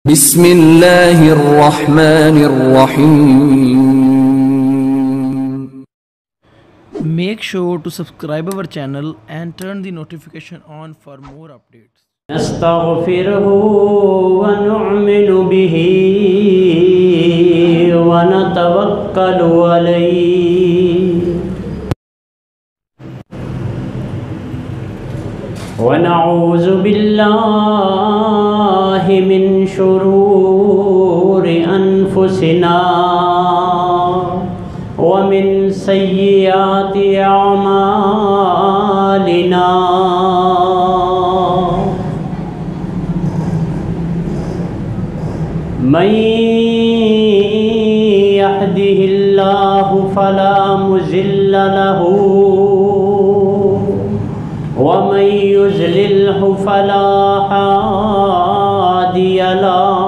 بسم اللہ الرحمن الرحیم. Make sure to subscribe our channel and turn the notification on for more updates. نستغفره ونؤمن به ونتوكل عليه ونعوذ بالله من شرور أنفسنا ومن سيئات أعمالنا من يهده الله فلا مضل له ومن يضلله فلا هادي له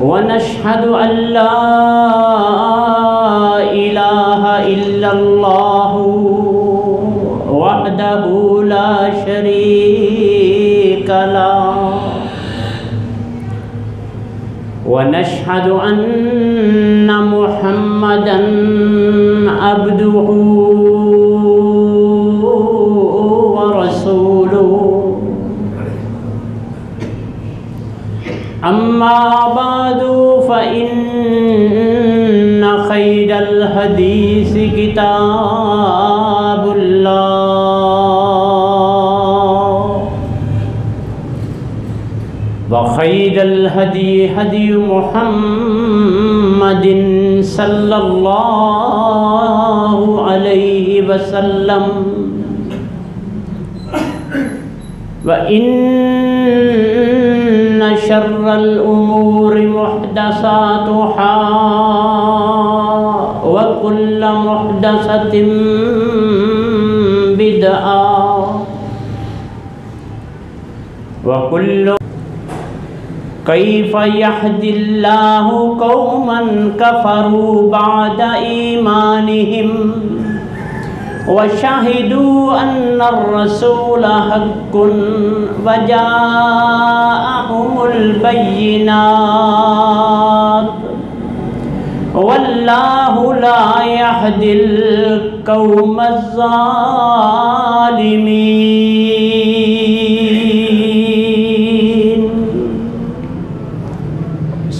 ونشهد أن لا إله إلا الله وحده لا شريك له ونشهد أن محمدًا عبده ورسوله أما بعد فإن خير الحديث كتاب الله وخير الهدي هدي محمد صلى الله عليه وسلم وإن شر الأمور محدثاتها وكل محدثة بدعة وكل كيف يهدي الله قوما كفروا بعد إيمانهم وشهدوا أن الرسول حق وجاءهم البينات والله لا يهدي القوم الظالمين.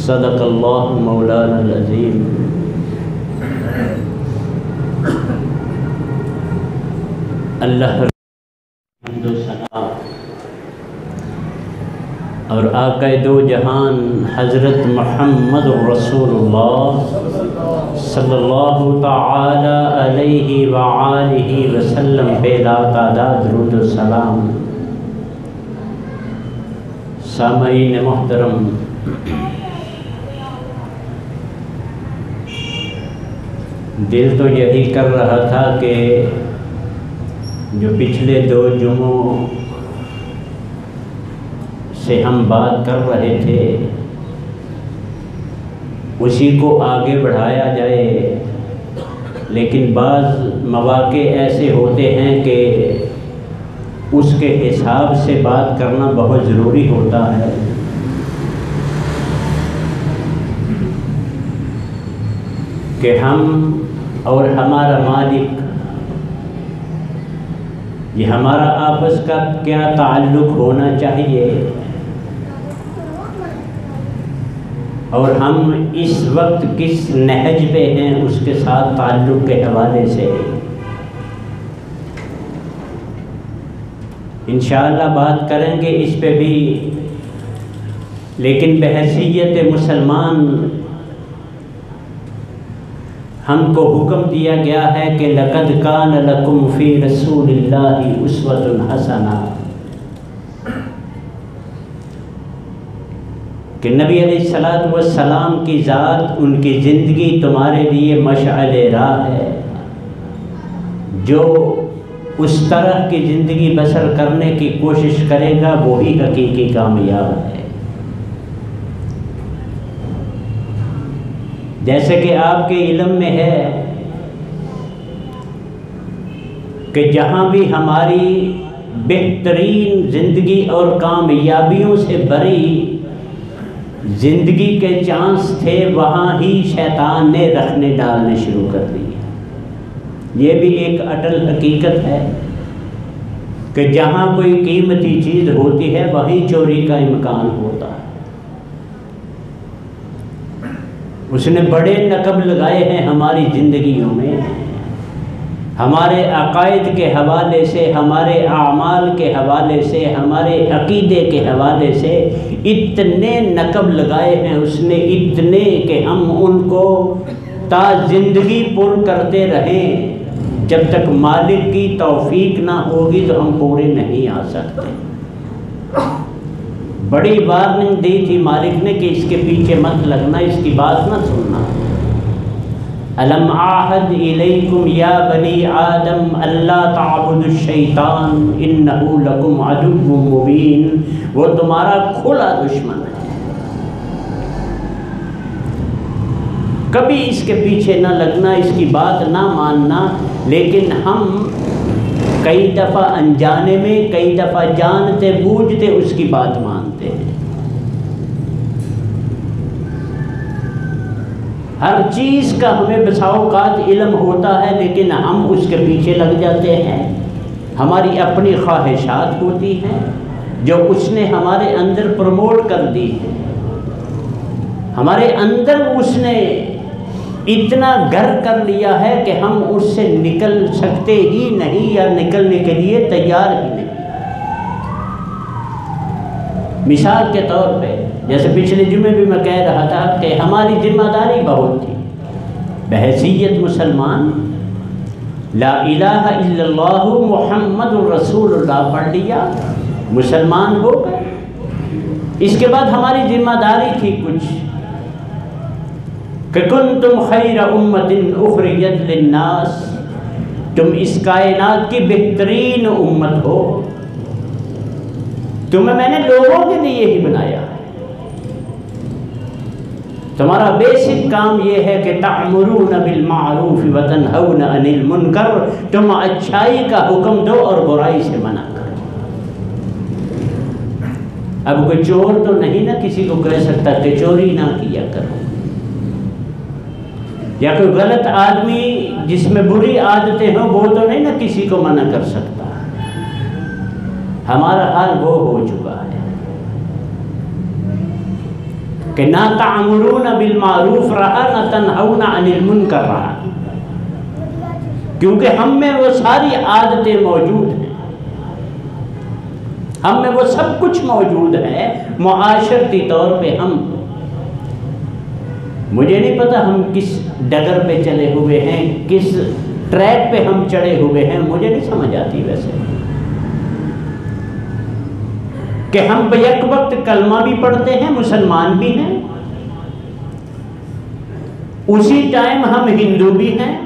صدق اللہ مولانا العظیم. اللہ حمد و ثنا اور آقا دو جہان حضرت محمد رسول اللہ صلی اللہ تعالی علیہ وآلہ وسلم پہ لا تعداد درود و سلام. سامعین محترم، دل تو یہی کر رہا تھا کہ جو پچھلے دو جمعوں سے ہم بات کر رہے تھے اسی کو آگے بڑھایا جائے، لیکن بعض مواقع ایسے ہوتے ہیں کہ اس کے حساب سے بات کرنا بہت ضروری ہوتا ہے. کہ ہم اور ہمارا مالک، یہ ہمارا آپس کا کیا تعلق ہونا چاہیے، اور ہم اس وقت کس نہج پہ ہیں اس کے ساتھ تعلق کے حوالے سے انشاءاللہ بات کریں گے اس پہ بھی. لیکن بحیثیت مسلمان ہم کو حکم دیا گیا ہے کہ لَقَدْ كَانَ لَكُمْ فِي رَسُولِ اللَّهِ أُسْوَةٌ حَسَنَةٌ، کہ نبی علیہ السلام کی ذات، ان کی زندگی تمہارے لیے مشعل راہ ہے. جو اس طرح کی زندگی بسر کرنے کی کوشش کرے گا وہی حقیقی کامیاب ہے. جیسے کہ آپ کے علم میں ہے کہ جہاں بھی ہماری بہترین زندگی اور کامیابیوں سے بھری زندگی کے چانس تھے، وہاں ہی شیطان نے رکھنے ڈالنے شروع کر دیے۔ یہ بھی ایک اٹل حقیقت ہے کہ جہاں کوئی قیمتی چیز ہوتی ہے وہیں چوری کا امکان ہوتا ہے۔ اس نے بڑے نقب لگائے ہیں ہماری زندگیوں میں، ہمارے عقائد کے حوالے سے، ہمارے اعمال کے حوالے سے، ہمارے عقیدے کے حوالے سے اتنے نقب لگائے ہیں اس نے، اتنے کہ ہم ان کو تا زندگی پر کرتے رہیں، جب تک مالک کی توفیق نہ ہوگی تو ہم پورے نہیں آ سکتے۔ بڑی وارننگ دی تھی مالک نے کہ اس کے پیچھے مت لگنا، اس کی بات نہ سننا۔ الم اعہد الیکم یا بنی آدم اللہ تعبدوا الشیطان انہ لکم عدو مبین، وہ تمہارا کھلا دشمن ہے، کبھی اس کے پیچھے نہ لگنا، اس کی بات نہ ماننا۔ لیکن ہم کئی دفعہ انجانے میں، کئی دفعہ جانتے بوجھتے اس کی بات مانتے ہیں۔ ہر چیز کا ہمیں بسا اوقات علم ہوتا ہے لیکن ہم اس کے پیچھے لگ جاتے ہیں۔ ہماری اپنی خواہشات ہوتی ہیں جو اس نے ہمارے اندر پروموٹ کر دی ہے، ہمارے اندر اس نے اتنا گھر کر لیا ہے کہ ہم اس سے نکل سکتے ہی نہیں، یا نکلنے کے لیے تیار ہی نہیں۔ مثال کے طور پہ جیسے پچھلے جمعے بھی میں کہہ رہا تھا کہ ہماری ذمہ داری بہت تھی، بحیثیت مسلمان لا الہ الا اللہ محمد الرسول اللہ پڑھ لیا، مسلمان ہو گئے۔ اس کے بعد ہماری ذمہ داری تھی کچھ کہ کنتم خیر امت اخرجت للناس، تم اس کائنات کی بہترین امت ہو، تمہیں میں نے لوگوں کے لیے ہی بنایا ہے۔ تمہارا بیسک کام یہ ہے کہ تأمرون بالمعروف وتنہون عن المنکر، تم اچھائی کا حکم دو اور برائی سے منع کرو۔ اب کوئی چور تو نہیں نا کسی کو کہہ سکتا کہ چوری نہ کیا کرو، یا کوئی غلط آدمی جس میں بری عادتیں ہوں وہ تو نہیں نا کسی کو منع کر سکتا۔ ہمارا حال وہ ہو چکا ہے کہ نہ تعمرون بالمعروف رہا، نہ تنہون عن المنکر رہا، کیونکہ ہم میں وہ ساری عادتیں موجود ہیں، ہم میں وہ سب کچھ موجود ہے۔ معاشرتی طور پہ ہم، مجھے نہیں پتا ہم کس ڈگر پہ چلے ہوئے ہیں، کس ٹریک پہ ہم چڑھے ہوئے ہیں، مجھے نہیں سمجھ آتی ویسے کہ ہم بیک وقت کلمہ بھی پڑھتے ہیں، مسلمان بھی ہیں، اسی ٹائم ہم ہندو بھی ہیں،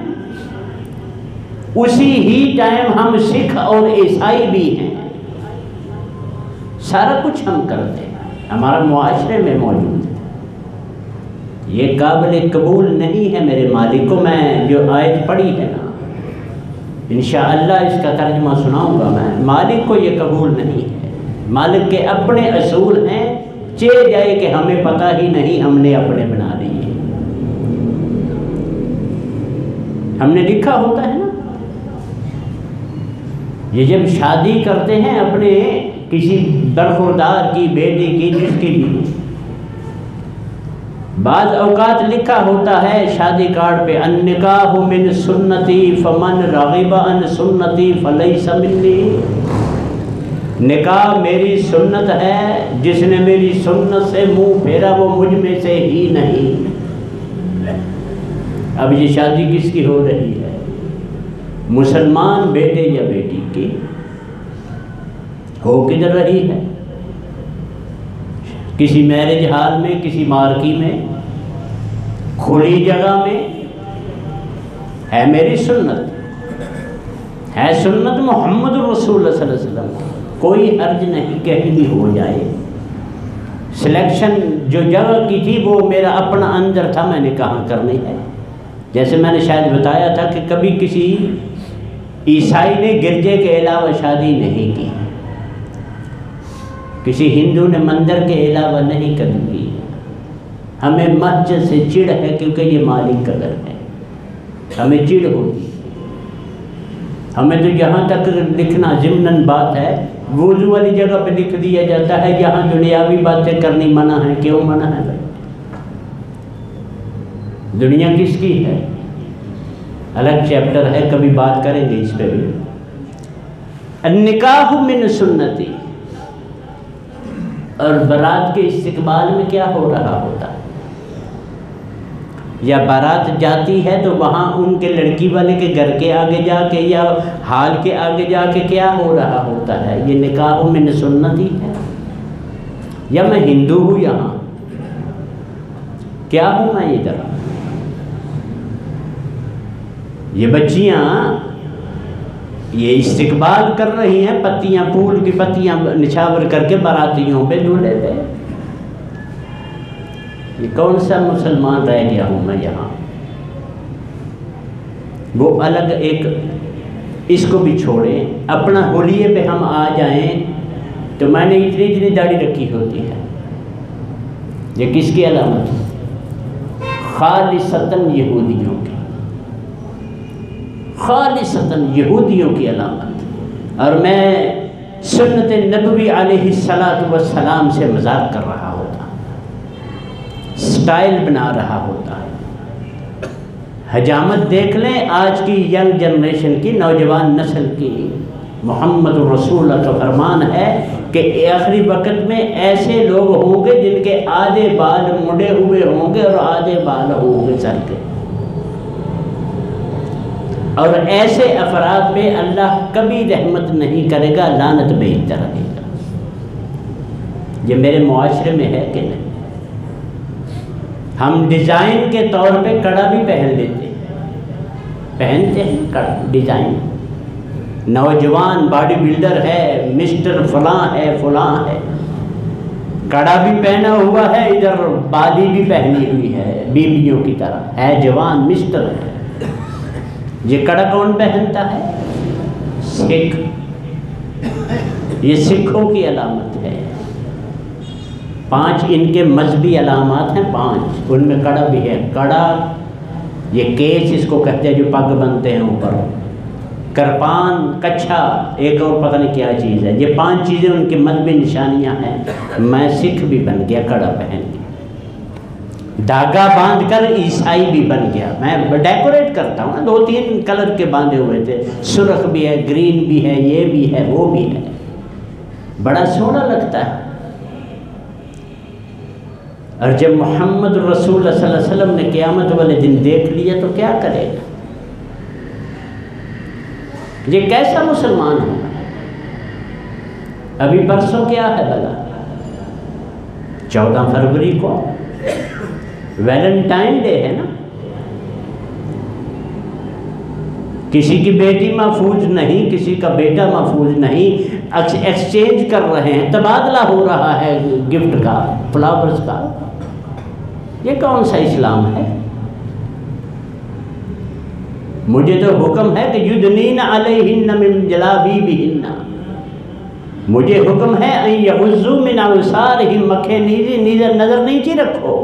اسی ہی ٹائم ہم سکھ اور عیسائی بھی ہیں، سارا کچھ ہم کرتے ہیں، ہمارا معاشرے میں موجود ہے۔ یہ قابل قبول نہیں ہے میرے مالک کو۔ میں جو آیت پڑھی ہے نا، انشاءاللہ اس کا ترجمہ سناؤں گا میں، مالک کو یہ قبول نہیں ہے۔ مالک کے اپنے اصول ہیں، چلے جائے کہ ہمیں پتہ ہی نہیں، ہم نے اپنے بنا لیے۔ ہم نے لکھا ہوتا ہے نا، یہ جب شادی کرتے ہیں اپنے کسی برخوردار کی بیٹی کی، جس کی بھی، بعض اوقات لکھا ہوتا ہے شادی کارڈ پہ النکاح من سنتی فمن رغب عن سنتی فلیس منی، نکاح میری سنت ہے، جس نے میری سنت سے منہ پھیرا وہ مجھ میں سے ہی نہیں۔ اب یہ شادی کس کی ہو رہی ہے؟ مسلمان بیٹے یا بیٹی کی؟ ہو کدھر رہی ہے؟ کسی میرج ہال میں، کسی مارکی میں، کھلی جگہ میں؟ ہے میری سنت، ہے سنت محمد رسول اللہ صلی اللہ علیہ وسلم، کوئی حرج نہیں، کہیں بھی ہو جائے۔ سلیکشن جو جگہ کی تھی وہ میرا اپنا اندر تھا، میں نے کہاں کرنی ہے۔ جیسے میں نے شاید بتایا تھا کہ کبھی کسی عیسائی نے گرجے کے علاوہ شادی نہیں کی، کسی ہندو نے مندر کے علاوہ نہیں کی۔ ہمیں مسجد سے چڑ ہے کیونکہ یہ مالک کا گھر ہے، ہمیں چڑ ہوتی۔ ہمیں تو یہاں تک لکھنا ضمناً بات ہے، وضو والی جگہ پہ لکھ دیا جاتا ہے یہاں دنیاوی باتیں کرنی منع ہے۔ کیوں منع ہے بھائی؟ دنیا کس کی ہے؟ الگ چیپٹر ہے، کبھی بات کریں گے اس پہ بھی۔ النکاح من سنتی، اور بارات کے استقبال میں کیا ہو رہا ہوتا ہے؟ یا بارات جاتی ہے تو وہاں ان کے لڑکی والے کے گھر کے آگے جا کے یا ہال کے آگے جا کے کیا ہو رہا ہوتا ہے؟ یہ نکاح من سنتی ہے۔ یا میں ہندو ہوں، یہاں کیا ہوں میں ادھر؟ یہ بچیاں یہ استقبال کر رہی ہیں، پتیاں پھول کی پتیاں نچھاور کر کے باراتیوں پہ دولے پہ۔ یہ کون سا مسلمان رہ گیا ہوں میں یہاں؟ وہ الگ ایک، اس کو بھی چھوڑیں، اپنا ہولیے پہ ہم آ جائیں تو میں نے اتنی داڑھی رکھی ہوتی ہے، یہ کس کی علامت ہے؟ خالصتاً یہودیوں کی، خالصتاً یہودیوں کی علامت۔ اور میں سنت نبوی علیہ السلام سے مذاق کر رہا ہوتا، سٹائل بنا رہا ہوتا ہے۔ حجامت دیکھ لیں آج کی ینگ جنریشن کی، نوجوان نسل کی۔ محمد رسول اللہ کا فرمان ہے کہ آخری وقت میں ایسے لوگ ہوں گے جن کے آدھے بال مڑے ہوئے ہوں گے اور آدھے بال ہوں گے سر کے، اور ایسے افراد پہ اللہ کبھی رحمت نہیں کرے گا، لعنت بھیجتا رہے گا۔ یہ میرے معاشرے میں ہے کہ نہیں؟ ہم ڈیزائن کے طور پہ کڑا بھی پہن لیتے ہیں، پہنتے ہیں کڑا ڈیزائن۔ نوجوان باڈی بلڈر ہے، مسٹر فلاں ہے فلاں ہے، کڑا بھی پہنا ہوا ہے، ادھر بالی بھی پہنی ہوئی ہے بیویوں کی طرح، ہے جوان مسٹر ہے۔ یہ کڑا کون پہنتا ہے؟ سکھ۔ یہ سکھوں کی علامت ہے۔ 5 ان کے مذہبی علامات ہیں، 5 ان میں کڑا بھی ہے۔ کڑا، یہ کیس اس کو کہتے ہیں جو پگ بنتے ہیں اوپر، کرپان، کچھا، ایک اور پتہ نہیں کیا چیز ہے، یہ 5 چیزیں ان کی مذہبی نشانیاں ہیں۔ میں سکھ بھی بن گیا کڑا پہن کے، دھاگا باندھ کر عیسائی بھی بن گیا۔ میں ڈیکوریٹ کرتا ہوں نا، 2-3 کلر کے باندھے ہوئے تھے، سرخ بھی ہے، گرین بھی ہے، یہ بھی ہے وہ بھی ہے، بڑا سونا لگتا ہے۔ اور جب محمد رسول اللہ صلی اللہ علیہ وسلم نے قیامت والے دن دیکھ لیا تو کیا کرے گا؟ یہ کیسا مسلمان ہوگا؟ ابھی پرسوں کیا ہے بھلا؟ 14 فروری کو ویلنٹائن ڈے ہے نا۔ کسی کی بیٹی محفوظ نہیں، کسی کا بیٹا محفوظ نہیں، ایکسچینج کر رہے ہیں، تبادلہ ہو رہا ہے گفٹ کا، فلاورز کا۔ یہ کون سا اسلام ہے؟ مجھے تو حکم ہے کہ یدنین علیہن من جلابیبہن، مجھے حکم ہے ان یغضوا من ابصارہم، مکھے نیزے نظر نیچی رکھو،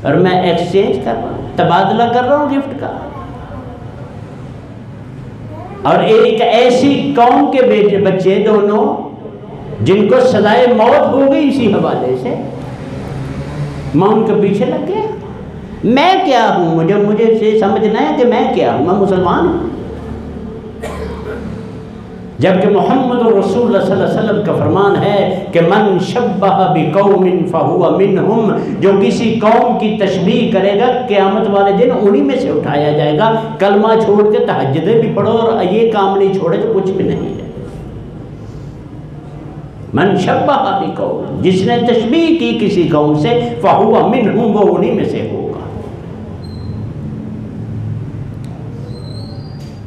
اور میں ایکسچینج کر رہا ہوں، تبادلہ کر رہا ہوں گفٹ کا۔ اور ایک ایسی قوم کے بیٹے بچے دونوں جن کو سزائے موت ہو گئی اسی حوالے سے، میں ان کے پیچھے لگ گیا۔ میں کیا ہوں؟ مجھے سے سمجھنا ہے کہ میں کیا ہوں، میں مسلمان ہوں، جبکہ محمد رسول اللہ صلی اللہ علیہ وسلم کا فرمان ہے کہ من شبہ بقوم فہو منہم، جو کسی قوم کی تشبیہ کرے گا قیامت والے دن انہی میں سے اٹھایا جائے گا۔ کلمہ چھوڑ کے تہجدیں بھی پڑھو اور یہ کام نہیں چھوڑے تو کچھ بھی نہیں ہے۔ من شبہ بقوم، جس نے تشبیہ کی کسی قوم سے، فہو منہم، وہ انہی میں سے ہوگا۔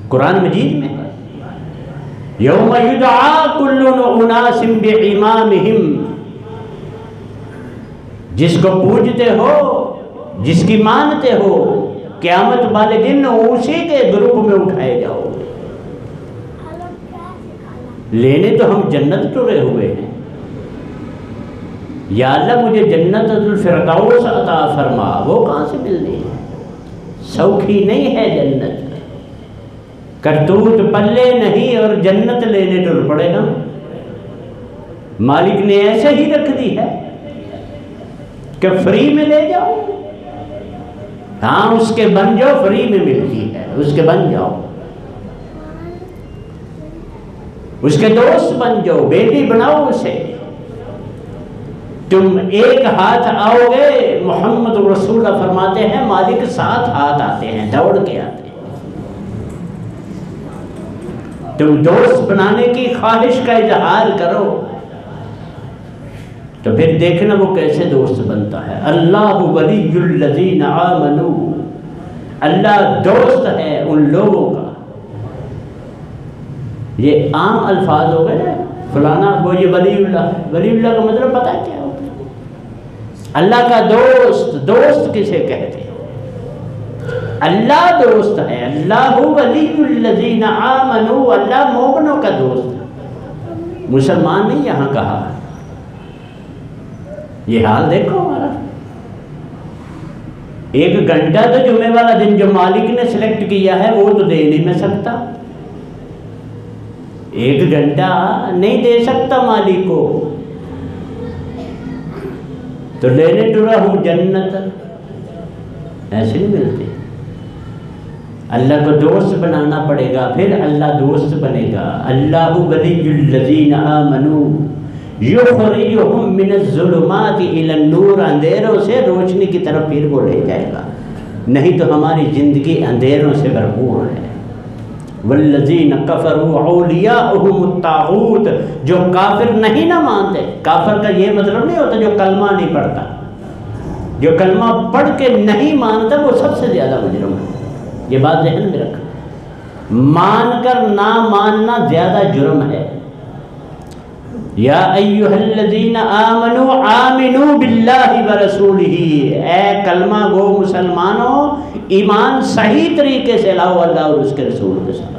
قرآن مجید میں یوم یدعا کل اناس بامامہم، جس کو پوجتے ہو، جس کی مانتے ہو، قیامت والے دن اسی کے گروپ میں اٹھائے جاؤ گے۔ لینے تو ہم جنت ٹرے ہوئے ہیں، یا اللہ مجھے جنت الفردوس عطا فرما، وہ کہاں سے ملنی ہے؟ سوکھی نہیں ہے جنت، کرتوت پلے نہیں اور جنت لینے ٹر پڑے گا۔ مالک نے ایسے ہی رکھ دی ہے کہ فری میں لے جاؤ، ہاں اس کے بن جاؤ، فری میں ملتی ہے، اس کے بن جاؤ، اس کے دوست بن جاؤ، بیٹی بناؤ اسے۔ تم ایک ہاتھ آؤ گے، محمد رسول اللہ فرماتے ہیں مالک 7 ہاتھ آتے ہیں، دوڑ کے آتے ہیں۔ تم دوست بنانے کی خواہش کا اظہار کرو تو پھر دیکھنا وہ کیسے دوست بنتا ہے۔ اللہ ولی الذین آمنوا، اللہ دوست ہے ان لوگوں کا۔ یہ عام الفاظ ہو گئے نا، فلانا وہ یہ ولی اللہ ہے، ولی اللہ کا مطلب پتہ ہے کیا ہوتا ہے؟ اللہ کا دوست، دوست کسے کہتے ہیں؟ اللہ دوست ہے، اللہ ولی الذین آمنوا، اللہ مومنوں کا دوست ہے، مسلمان نہیں یہاں کہا۔ یہ حال دیکھو ہمارا، 1 گھنٹہ تو جمعے والا دن جو مالک نے سلیکٹ کیا ہے وہ تو دے نہیں میں سکتا، 1 گھنٹہ نہیں دے سکتا مالک کو، تو لینے ٹرا ہوں جنت، ایسے نہیں ملتی۔ اللہ کو دوست بنانا پڑے گا، پھر اللہ دوست بنے گا۔ اللہ ولی الذین آمنوا یخرجہم من الظلمات الی النور، اندھیروں سے روشنی کی طرف پھر وہ لے جائے گا، نہیں تو ہماری زندگی اندھیروں سے بھرپور ہے۔ والذین کفروا اولیاءہم الطاغوت، جو کافر نہیں نہ مانتے، کافر کا یہ مطلب نہیں ہوتا جو کلمہ نہیں پڑھتا، جو کلمہ پڑھ کے نہیں مانتا وہ سب سے زیادہ مجرم ہے، یہ بات ذہن میں رکھنا، مان کر نہ ماننا زیادہ جرم ہے۔ یا ایھا الذین آمنوا آمنوا باللہ ورسولہ، اے کلمہ گو مسلمانوں ایمان صحیح طریقے سے لاؤ اللہ اور اس کے رسول کے ساتھ۔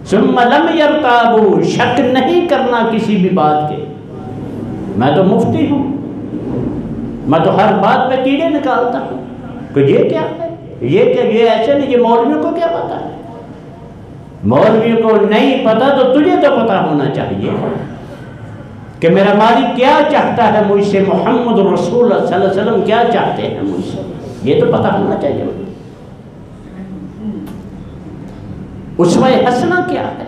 ثم لم یرتابوا، شک نہیں کرنا کسی بھی بات کے، میں تو مفتی ہوں، میں تو ہر بات پہ کیڑے نکالتا ہوں کہ یہ کیا ہے، یہ کیا، یہ ایسے نہیں، یہ مولویوں کو کیا پتا ہے؟ مولویوں کو نہیں پتا تو تجھے تو پتا ہونا چاہیے کہ میرا مالک کیا چاہتا ہے مجھ سے، محمد رسول اللہ صلی اللہ علیہ وسلم کیا چاہتے ہیں مجھ سے، یہ تو پتا ہونا چاہیے۔ اسوہ حسنہ کیا ہے،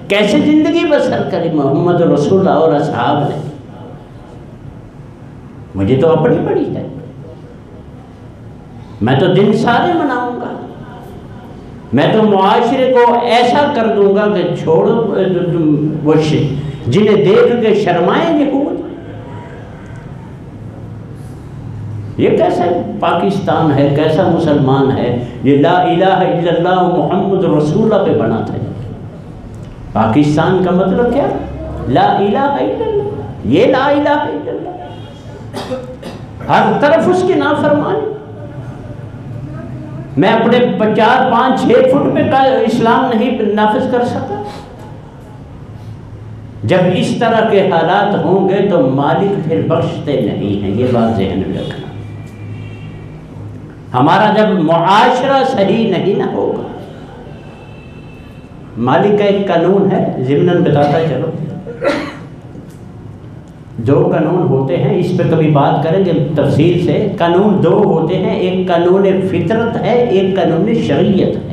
کیسے زندگی بسر کری محمد رسول اللہ اور اصحاب نے، مجھے تو اپنی پڑی ہے، میں تو دن سارے مناؤں گا، میں تو معاشرے کو ایسا کر دوں گا کہ چھوڑو وہ جنہیں دیکھ کے شرمائیں یہود۔ یہ کیسا پاکستان ہے، کیسا مسلمان ہے، یہ لا الہ الا اللہ محمد رسول اللہ پہ بنا تھا۔ پاکستان کا مطلب کیا؟ لا الہ الا اللہ، یہ لا الہ الا اللہ، ہر طرف اس کی نافرمانی۔ میں اپنے 4, 5, 6 فٹ پہ اسلام نہیں نافذ کر سکتا۔ جب اس طرح کے حالات ہوں گے تو مالک پھر بخشتے نہیں ہیں، یہ بات ذہن میں رکھنا۔ ہمارا جب معاشرہ صحیح نہیں نہ ہوگا، مالک کا ایک قانون ہے، ضمناً بتاتا چلو، 2 قانون ہوتے ہیں، اس پہ کبھی بات کریں گے تفصیل سے۔ قانون 2 ہوتے ہیں، ایک قانون فطرت ہے، ایک قانون شریعت ہے۔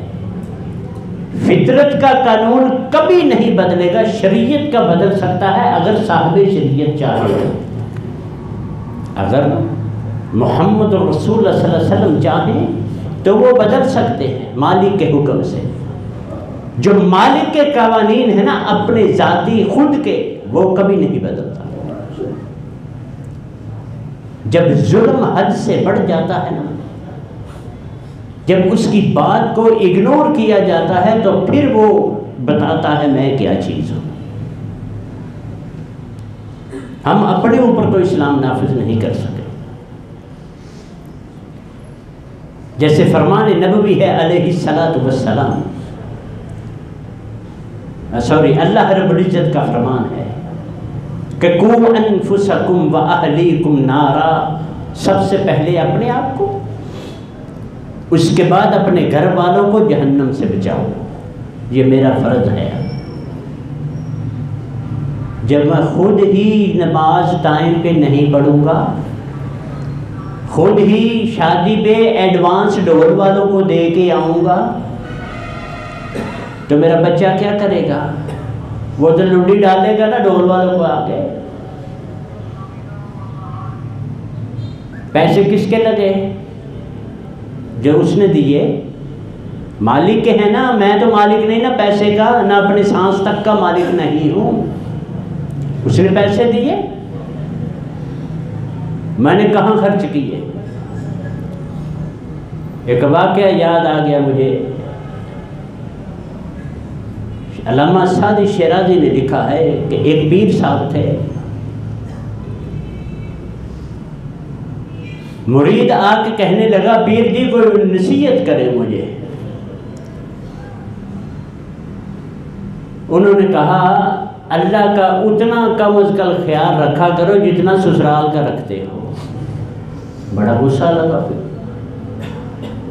فطرت کا قانون کبھی نہیں بدلے گا، شریعت کا بدل سکتا ہے اگر صاحب شریعت چاہے، اگر محمد رسول اللہ صلی اللہ علیہ وسلم چاہیں تو وہ بدل سکتے ہیں مالک کے حکم سے۔ جو مالک کے قوانین ہیں نا اپنے ذاتی خود کے، وہ کبھی نہیں بدلتا۔ جب ظلم حد سے بڑھ جاتا ہے نا، جب اس کی بات کو اگنور کیا جاتا ہے تو پھر وہ بتاتا ہے میں کیا چیز ہوں۔ ہم اپنے اوپر تو اسلام نافذ نہیں کر سکے، جیسے فرمان نبوی ہے علیہ الصلاۃ والسلام، اللہ رب العزت کا فرمان ہے کہ قوا انفسکم واہلیکم نارا، سب سے پہلے اپنے آپ کو، اس کے بعد اپنے گھر والوں کو جہنم سے بچاؤ، یہ میرا فرض ہے۔ جب میں خود ہی نماز ٹائم پہ نہیں پڑھوں گا، خود ہی شادی پہ ایڈوانس ڈھول والوں کو دے کے آؤں گا، تو میرا بچہ کیا کرے گا؟ وہ تو لڈی ڈالے گا نا ڈھول والوں کو آگے۔ پیسے کس کے لگے؟ جو اس نے دیے، مالک کے ہیں نا، میں تو مالک نہیں نا پیسے کا، نہ اپنے سانس تک کا مالک نہیں ہوں، اس نے پیسے دیے، میں نے کہاں خرچ کیے؟ ایک واقعہ یاد آ گیا مجھے، علامہ سعدی شیرازی نے لکھا ہے کہ ایک پیر صاحب تھے، مرید آ کے کہنے لگا پیر جی کوئی نصیحت کرے مجھے۔ انہوں نے کہا اللہ کا اتنا کم از کم خیال رکھا کرو جتنا سسرال کا رکھتے ہو۔ بڑا غصہ لگا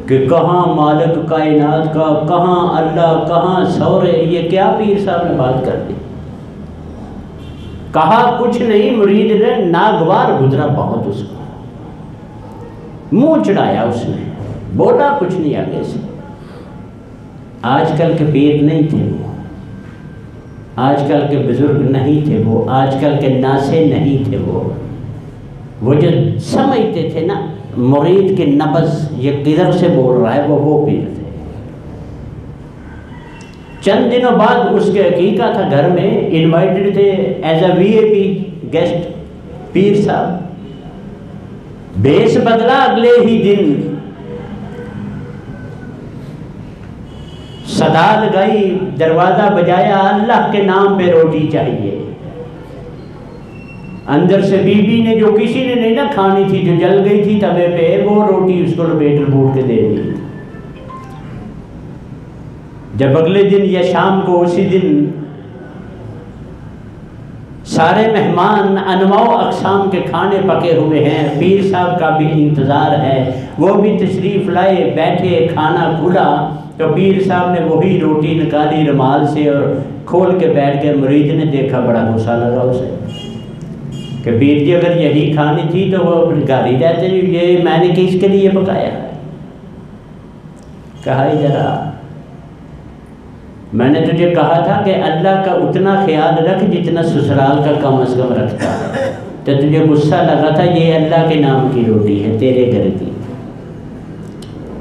کہ کہاں مالک کائنات کا، کہاں اللہ، کہاں سورے، یہ کیا پیر صاحب نے بات کر دی؟ کہا کچھ نہیں، مرید نے ناگوار گزرا بہت، اس کو منہ چڑھایا اس نے، بولا کچھ نہیں آگے سے۔ آج کل کے پیر نہیں تھے وہ، آج کل کے بزرگ نہیں تھے وہ، آج کل کے ناسے نہیں تھے وہ جو سمجھتے تھے نا مرید کے نبض یہ کدھر سے بول رہا ہے، وہ پیر تھے۔ چند دنوں بعد اس کے عقیقہ تھا، گھر میں انوائٹڈ تھے ایز اے VIP گیسٹ پیر صاحب، بیس بدلا اگلے ہی دن، صدا لگائی، دروازہ بجایا، اللہ کے نام پہ روٹی چاہیے۔ اندر سے بی بی نے جو کسی نے نہیں نہ کھانی تھی، جو جل گئی تھی توے پہ، وہ روٹی اس کو لپیٹ لپوٹ کے دے دی۔ جب اگلے دن یا شام کو اسی دن سارے مہمان انواع اقسام کے کھانے پکے ہوئے ہیں، پیر صاحب کا بھی انتظار ہے، وہ بھی تشریف لائے، بیٹھے، کھانا کھلا تو پیر صاحب نے وہی روٹی نکالی رومال سے اور کھول کے بیٹھ گئے۔ مرید نے دیکھا، بڑا غصہ لگا اسے کہ پیر جی اگر یہی کھانی تھی تو وہ اپنی گھر ہی رہتے، یہ میں نے کس کے لیے پکایا ہے؟ کہا ذرا میں نے تجھے کہا تھا کہ اللہ کا اتنا خیال رکھ جتنا سسرال کا کم از کم رکھتا ہے، تو تجھے غصہ لگا تھا، یہ اللہ کے نام کی روٹی ہے، تیرے گھر کی،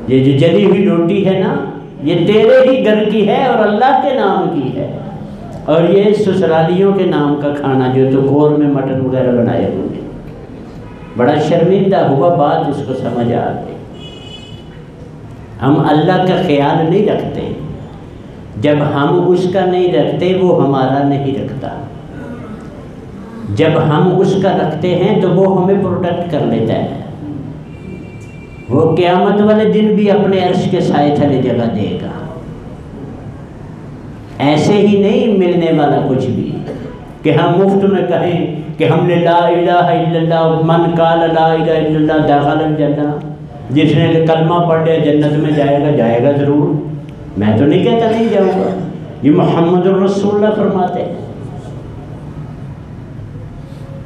یہ جو جلی ہوئی روٹی ہے نا، یہ تیرے ہی گھر کی ہے اور اللہ کے نام کی ہے، اور یہ سسرالیوں کے نام کا کھانا جو تو کور میں مٹن وغیرہ بنائے ہوئے۔ بڑا شرمندہ ہوا، بات اس کو سمجھ آ گئی۔ ہم اللہ کا خیال نہیں رکھتے، جب ہم اس کا نہیں رکھتے وہ ہمارا نہیں رکھتا، جب ہم اس کا رکھتے ہیں تو وہ ہمیں پروٹیکٹ کر لیتا ہے، وہ قیامت والے دن بھی اپنے عرش کے سائے تلے جگہ دے گا۔ ایسے ہی نہیں ملنے والا کچھ بھی کہ ہم مفت میں کہیں کہ ہم نے لا الہ الا اللہ، من قال لا الہ الا اللہ دخل الجنہ، جس نے کلمہ پڑھ لیا جنت میں جائے گا ضرور۔ میں تو نہیں کہتا نہیں جاؤں گا، یہ محمد الرسول اللہ فرماتے ہیں۔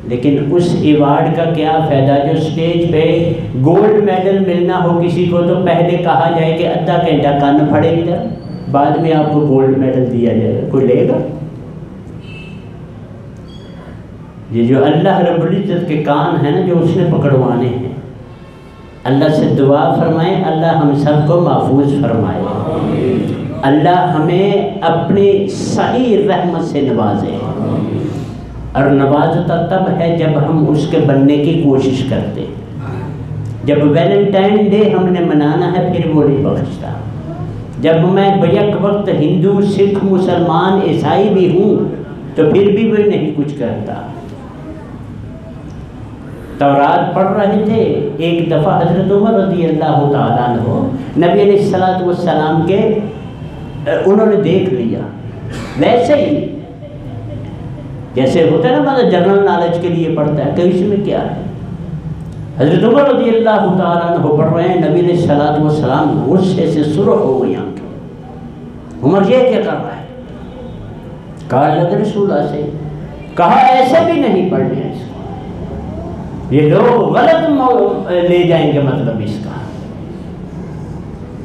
لیکن اس ایوارڈ کا کیا فائدہ جو سٹیج پہ گولڈ میڈل ملنا ہو کسی کو تو پہلے کہا جائے کہ آدھا گھنٹہ کان پھڑے ادھر، بعد میں آپ کو گولڈ میڈل دیا جائے گا، کوئی لے گا؟ یہ جو اللہ رب العزت کے کان ہیں نا جو اس نے پکڑوانے ہیں، اللہ سے دعا فرمائیں اللہ ہم سب کو محفوظ فرمائے، اللہ ہمیں اپنی صحیح رحمت سے نوازے، اور نوازتا تب ہے جب ہم اس کے بننے کی کوشش کرتے۔ جب ویلنٹائن ڈے ہم نے منانا ہے پھر وہ نہیں بخشتا، جب میں بیک وقت ہندو، سکھ، مسلمان، عیسائی بھی ہوں تو پھر بھی وہ نہیں کچھ کرتا۔ تورات پڑھ رہے تھے، ایک دفعہ حضرت عمر رضی اللہ تعالیٰ عنہ نبی علیہ السلام کے انہوں نے دیکھ لیا، ویسے ہی جیسے ہوتا ہے نا مطلب جنرل نالج کے لیے پڑھتا ہے کہ اس میں کیا ہے. حضرت عمر رضی اللہ تعالیٰ عنہ پڑھ رہے ہیں، نبی علیہ السلام غصے سے سرخ ہو گئی آنکھیں. عمر یہ کیا کر رہا ہے؟ کہا اللہ رسول اللہ سے، کہا ایسے بھی نہیں پڑھنے اس کو، یہ لوگ غلط لے جائیں گے مطلب اس کا.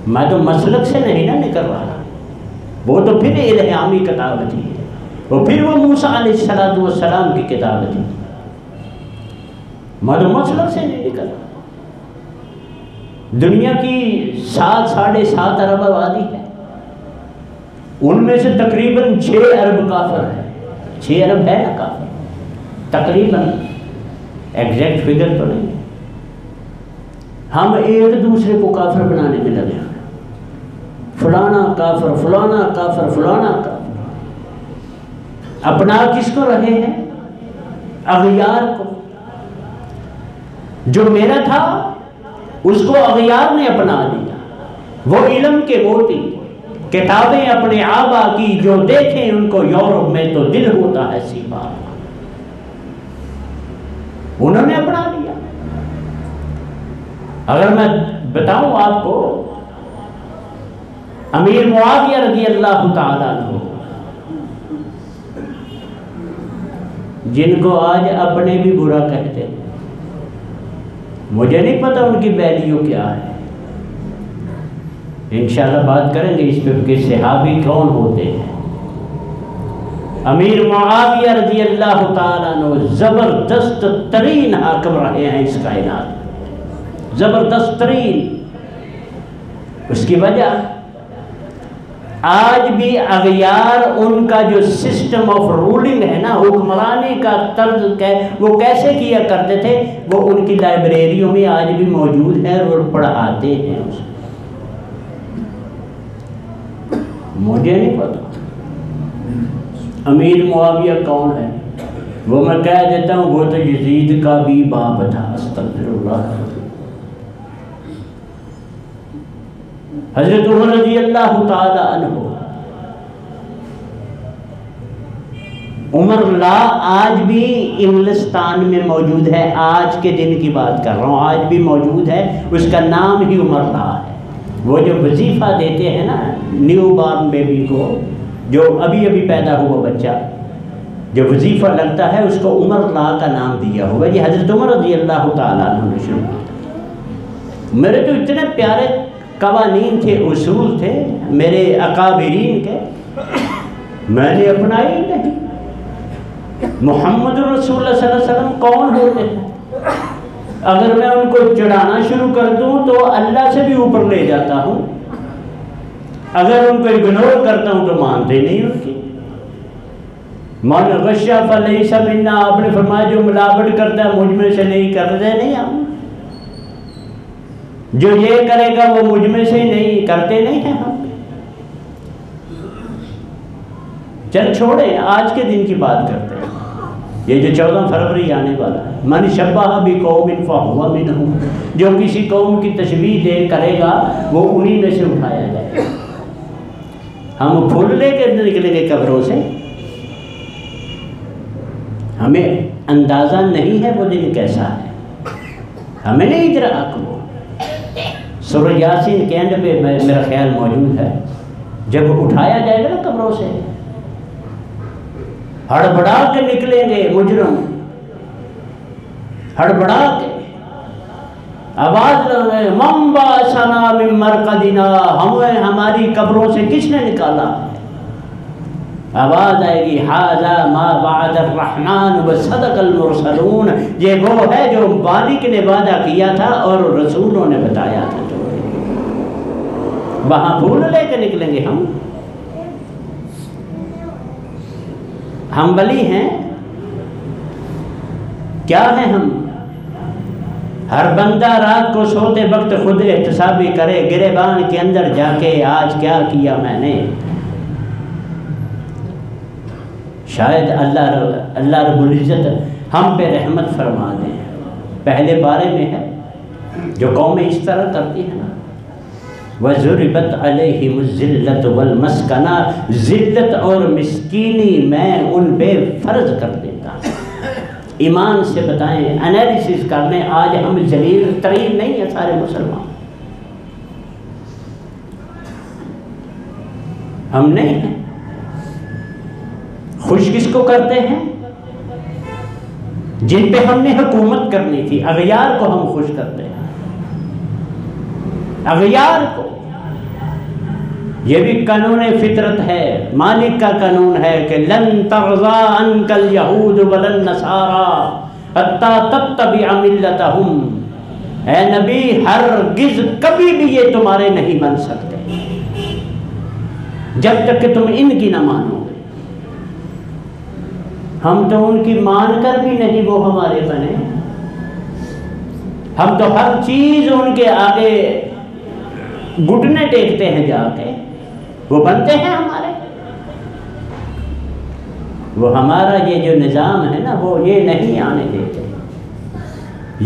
میں تو مسلک سے نہیں نا نکل رہا، وہ تو پھر الہامی کتاب تھی، وہ پھر وہ موسیٰ علیہ السلام کی کتاب تھی. میں تو مسلک سے نہیں نکل رہا. دنیا کی 7.5 ارب آبادی ہے، ان میں سے تقریباً 6 ارب کافر ہے. 6 ارب ہے نا کافر تقریباً، ایگزیکٹ فگر تو نہیں. ہم ایک دوسرے کو کافر بنانے میں لگے ہیں، فلانا کافر، فلانا کافر، فلانا کافر. اپنا کس کو رہے ہیں؟ اغیار کو. جو میرا تھا اس کو اغیار نے اپنا لیا. وہ علم کے موتی کتابیں اپنے آبا کی جو دیکھیں ان کو یورپ میں تو دل ہوتا ہے سیما، انہوں نے اپنا لیا. اگر میں بتاؤں آپ کو، امیر معاویہ رضی اللہ تعالیٰ عنہ جن کو آج اپنے بھی برا کہتے ہیں، مجھے نہیں پتا ان کی ویلیو کیا ہے. انشاءاللہ بات کریں گے اس پہ کہ صحابی کون ہوتے ہیں. امیر معاویہ رضی اللہ تعالیٰ عنہ زبردست ترین حاکم رہے ہیں اس کائنات، زبردست ترین. اس کی وجہ آج بھی اغیار ان کا جو سسٹم آف رولنگ ہے نا، حکمرانی کا طرز وہ کیسے کیا کرتے تھے، وہ ان کی لائبریریوں میں آج بھی موجود ہے اور پڑھاتے ہیں اس. مجھے نہیں پتا امیر معاویہ کون ہے، وہ میں کہہ دیتا ہوں وہ تو یزید کا بھی باپ تھا. استغفر اللہ. حضرت عمر رضی اللہ تعالی عنہ، عمر لا آج بھی انگلستان میں موجود ہے. آج کے دن کی بات کر رہا ہوں، آج بھی موجود ہے. اس کا نام ہی عمر لا ہے. وہ جو وظیفہ دیتے ہیں نا نیو بارن بیبی کو، جو ابھی ابھی پیدا ہوا بچہ، جو وظیفہ لگتا ہے اس کو عمر لا کا نام دیا ہوا. یہ حضرت عمر رضی اللہ تعالیٰ عنہ نے شروع کیا. میرے تو اتنے پیارے قوانین تھے، اصول تھے میرے اکابرین کے، میں نے اپنائی نہیں. محمد رسول اللہ صلی اللہ علیہ وسلم کون ہوتے ہیں؟ اگر میں ان کو چڑھانا شروع کر دوں تو اللہ سے بھی اوپر لے جاتا ہوں. اگر ان کو اگنور کرتا ہوں تو مانتے نہیں ان کی. من غش فلیس منا، آپ نے فرمایا جو ملاوٹ کرتا ہے مجھ میں سے نہیں، کرتے نہیں ہم. جو یہ کرے گا وہ مجھ میں سے نہیں، کرتے نہیں ہیں ہم. چل چھوڑیں، آج کے دن کی بات کرتے ہیں. یہ جو 14 فروری آنے والا ہے، من شبہ بقوم فہو منہم، جو کسی قوم کی تشبیہ دے کرے گا وہ انہی میں سے اٹھایا جائے گا. ہم پھول لے کے نکلیں گے قبروں سے، ہمیں اندازہ نہیں ہے وہ دن کیسا ہے، ہمیں نہیں ادراک. وہ سورہ یاسین کے اینڈ پہ میرا خیال موجود ہے، جب اٹھایا جائے گا نا قبروں سے، ہڑبڑا کے نکلیں گے مجرم، ہڑبڑا کے آواز لگائیں من بعثنا من مرقدنا، ہمیں ہماری قبروں سے کس نے نکالا. آواز آئے گی ھذا ما وعد الرحمن وصدق المرسلون، یہ وہ ہے جو مالک نے وعدہ کیا تھا اور رسولوں نے بتایا تھا. وہاں پھول لے کے نکلیں گے ہم ولی ہیں کیا ہیں ہم؟ ہر بندہ رات کو سوتے وقت خود احتسابی کرے، گریبان کے اندر جا کے آج کیا کیا میں نے. شاید اللہ رب العزت ہم پہ رحمت فرما دیں. پہلے پارے میں ہے، جو قومیں اس طرح کرتی ہیں نا، وَضُرِبَتْ عَلَيْهِمُ الذِّلَّةُ وَالْمَسْكَنَةُ، ذلت اور مسکینی میں ان پہ فرض کر دیتا ہوں۔ ایمان سے بتائیں، انالیسس کر لیں، آج ہم ذلیل ترین نہیں ہیں سارے مسلمان، ہم نہیں ہیں۔ خوش کس کو کرتے ہیں؟ جن پہ ہم نے حکومت کرنی تھی، اغیار کو ہم خوش کرتے ہیں، اغیار کو۔ یہ بھی قانون فطرت ہے، مالک کا قانون ہے کہ لن ترضى عنك اليهود ولا النصارى حتى تتبع ملتهم، اے نبی ہرگز کبھی بھی یہ تمہارے نہیں بن سکتے جب تک کہ تم ان کی نہ مانو گے۔ ہم تو ان کی مان کر بھی نہیں وہ ہمارے بنے، ہم تو ہر چیز ان کے آگے گھٹنے ٹیکتے ہیں جا کے، وہ بنتے ہیں ہمارے۔ وہ ہمارا یہ جو نظام ہے نا، وہ یہ نہیں آنے دیتے،